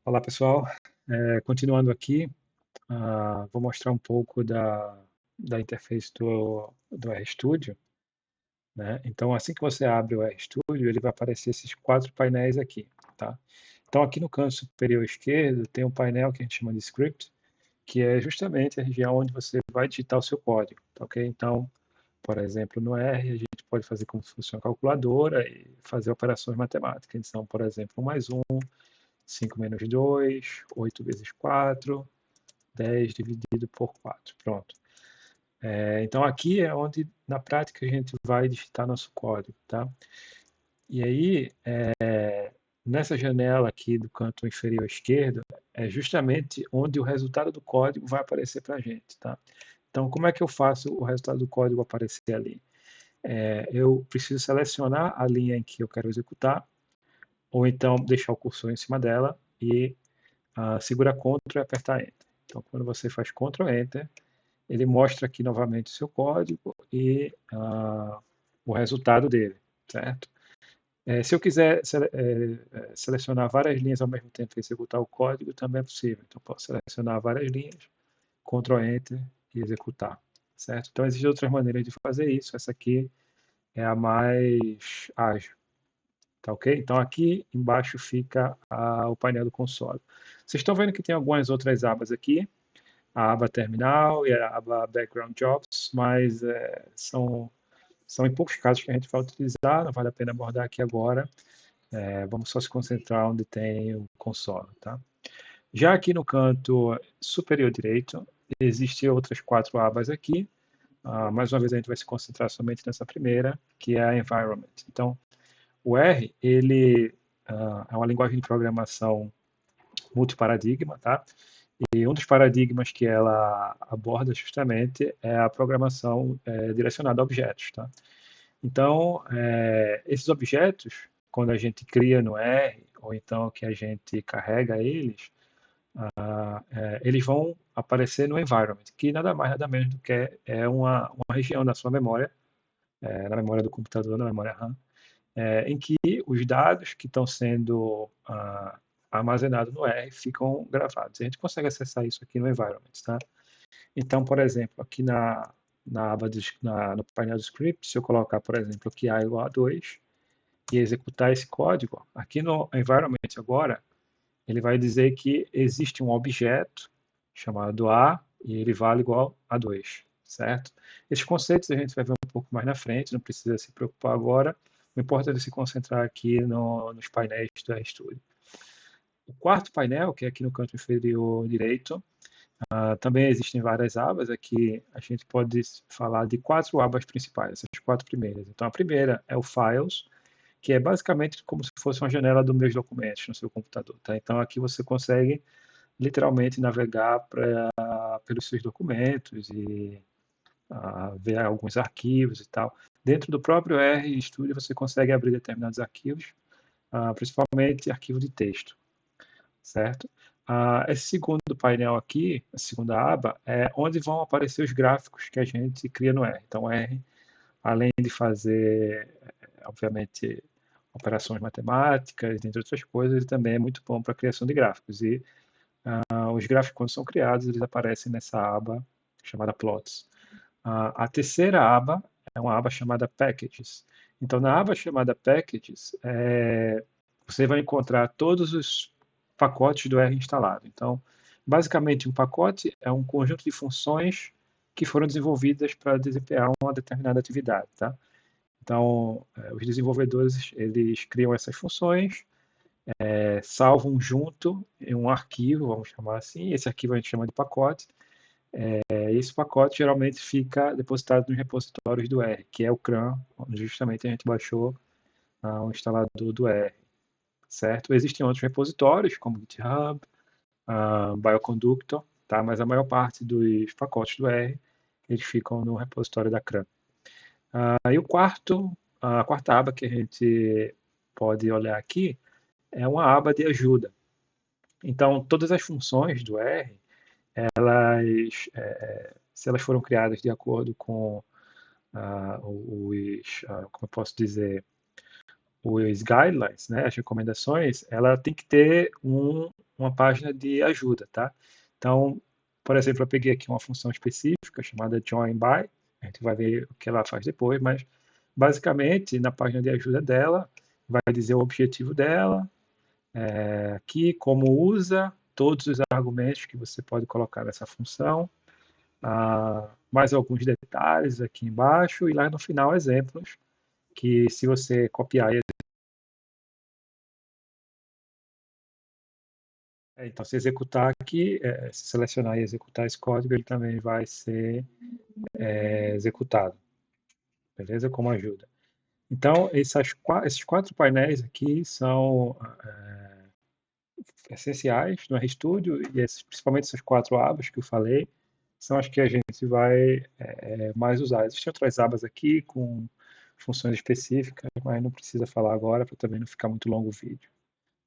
Olá pessoal, continuando aqui, vou mostrar um pouco da interface do RStudio, né? Então assim que você abre o RStudio, ele vai aparecer esses quatro painéis aqui, tá? Então aqui no canto superior esquerdo tem um painel que a gente chama de Script, que é justamente a região onde você vai digitar o seu código, tá ok? Então, por exemplo, no R a gente pode fazer como se fosse uma calculadora e fazer operações matemáticas. Então, por exemplo, 1 mais 1, 5 menos 2, 8 vezes 4, 10 dividido por 4. Pronto. Então aqui é onde na prática a gente vai digitar nosso código, tá? E aí, nessa janela aqui do canto inferior esquerdo, é justamente onde o resultado do código vai aparecer para a gente, tá? Então, como é que eu faço o resultado do código aparecer ali? Eu preciso selecionar a linha em que eu quero executar, ou então deixar o cursor em cima dela e segura Ctrl e apertar Enter. Então, quando você faz Ctrl Enter, ele mostra aqui novamente o seu código e o resultado dele, certo? Se eu quiser selecionar várias linhas ao mesmo tempo e executar o código, também é possível. Então, posso selecionar várias linhas, Ctrl Enter e executar, certo? Então, existem outras maneiras de fazer isso. Essa aqui é a mais ágil. Tá ok? Então aqui embaixo fica o painel do console. Vocês estão vendo que tem algumas outras abas aqui, a aba terminal e a aba background jobs, mas são em poucos casos que a gente vai utilizar, não vale a pena abordar aqui agora. Vamos só se concentrar onde tem o console, tá? Já aqui no canto superior direito, existem outras quatro abas aqui. Mais uma vez a gente vai se concentrar somente nessa primeira, que é a environment. Então, o R, ele é uma linguagem de programação multiparadigma, tá? E um dos paradigmas que ela aborda justamente é a programação direcionada a objetos, tá? Então, esses objetos, quando a gente cria no R, ou então que a gente carrega eles, eles vão aparecer no environment, que nada mais, nada menos do que é uma região da sua memória, na memória do computador, na memória RAM, em que os dados que estão sendo armazenados no R ficam gravados. A gente consegue acessar isso aqui no environment, tá? Então, por exemplo, aqui na aba no painel do script, se eu colocar, por exemplo, aqui A igual a 2 e executar esse código, aqui no environment agora, ele vai dizer que existe um objeto chamado A e ele vale igual a 2, certo? Esses conceitos a gente vai ver um pouco mais na frente, não precisa se preocupar agora. O importante é se concentrar aqui nos painéis do RStudio. O quarto painel, que é aqui no canto inferior direito, também existem várias abas. Aqui a gente pode falar de quatro abas principais, essas quatro primeiras. Então a primeira é o Files, que é basicamente como se fosse uma janela dos meus documentos no seu computador, tá? Então aqui você consegue literalmente navegar pelos seus documentos e ver alguns arquivos e tal. Dentro do próprio RStudio você consegue abrir determinados arquivos, principalmente arquivo de texto, certo? Esse segundo painel aqui, a segunda aba, é onde vão aparecer os gráficos que a gente cria no R. Então, o R, além de fazer, obviamente, operações matemáticas, entre outras coisas, ele também é muito bom para a criação de gráficos. E os gráficos, quando são criados, eles aparecem nessa aba chamada Plots. A terceira aba é uma aba chamada Packages. Então, na aba chamada Packages, você vai encontrar todos os pacotes do R instalado. Então, basicamente, um pacote é um conjunto de funções que foram desenvolvidas para desempenhar uma determinada atividade, tá? Então, os desenvolvedores, eles criam essas funções, salvam junto em um arquivo, vamos chamar assim, esse arquivo a gente chama de pacote. Esse pacote geralmente fica depositado nos repositórios do R, que é o CRAN, onde justamente a gente baixou o instalador do R, certo? Existem outros repositórios, como GitHub, Bioconductor, tá? Mas a maior parte dos pacotes do R, eles ficam no repositório da CRAN. E a quarta aba que a gente pode olhar aqui é uma aba de ajuda. Então, todas as funções do R, se elas foram criadas de acordo com como eu posso dizer, os guidelines, né, as recomendações, ela tem que ter uma página de ajuda, tá? Então, por exemplo, eu peguei aqui uma função específica chamada join by, a gente vai ver o que ela faz depois, mas basicamente na página de ajuda dela vai dizer o objetivo dela, aqui como usa, todos os argumentos que você pode colocar nessa função, mais alguns detalhes aqui embaixo e lá no final exemplos que se você copiar então se executar aqui, se selecionar e executar esse código, ele também vai ser executado, beleza? Como ajuda. Então, esses 4 painéis aqui são essenciais no RStudio e principalmente essas 4 abas que eu falei são as que a gente vai mais usar. Existem outras abas aqui com funções específicas, mas não precisa falar agora para também não ficar muito longo o vídeo,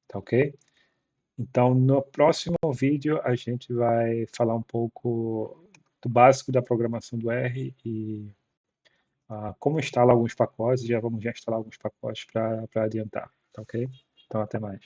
tá ok? Então, no próximo vídeo a gente vai falar um pouco do básico da programação do R e como instalar alguns pacotes, já vamos instalar alguns pacotes para adiantar, tá ok? Então, até mais.